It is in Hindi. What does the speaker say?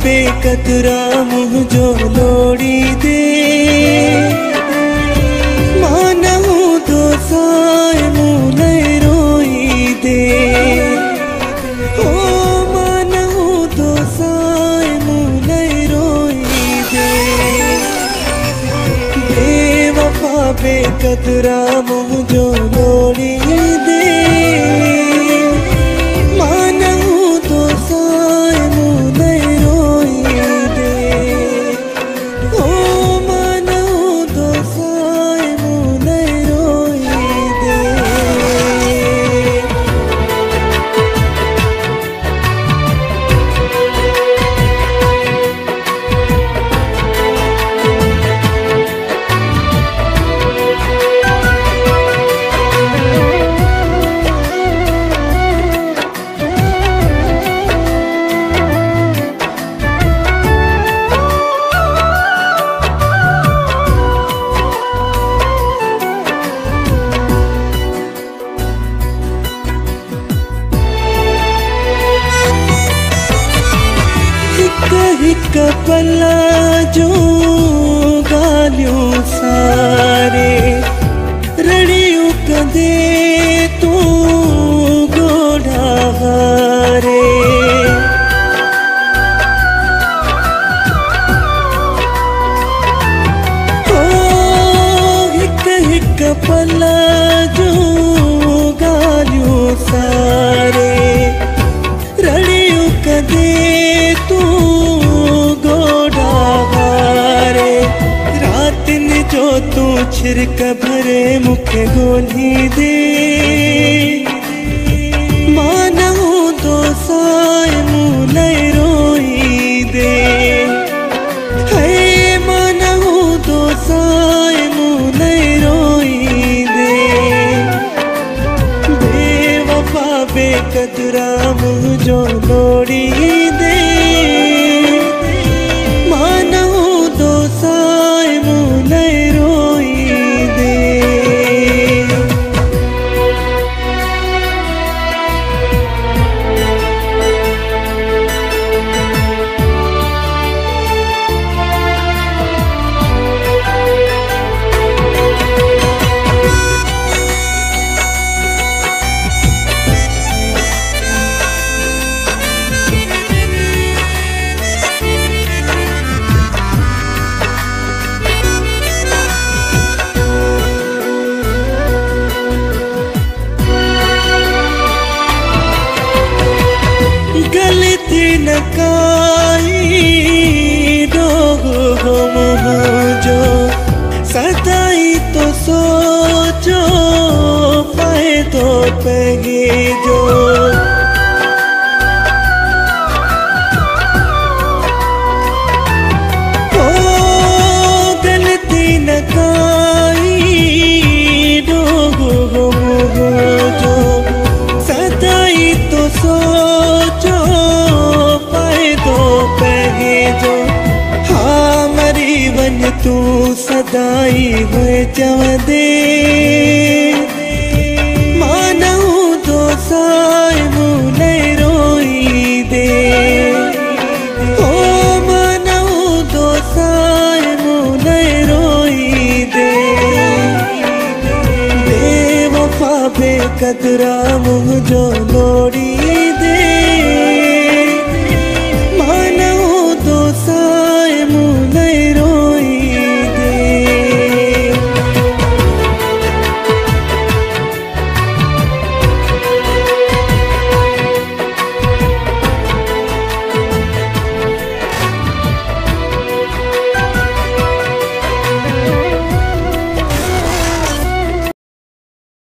बेकतरा मुझो लोड़ी दे मानहू तो साए मुने रोई दे ओ मानहू तो साए मुने रोई दे बेवफा बेकतरा मुझो लोड़ी दे हिक पला जो गालियों सारे रड़ियों कदे तू गोढ़ा हारे ओ हिक पला जो गालियों सारे रड़ियों कदे तू जो तू छिरक भरे मुखे गोली दे मानहू तो साए मुने रोई दे है मानहू तो साए मुने रोई दे बेवफा बेकतरा मुझो लोड़ी दे न काई डोगो मुझो सदाई तो सोचो पाए तो पगे जो ओ गलती न काई डोगो मुझो सदाई तो सोचो जो हाँ मरी वन तू सदाई हुए चवदे मानहू तो साए मुने रोई दे ओ मानहू तो साए मुने रोई दे बेवफा बेकतरा मुझो लोड़ी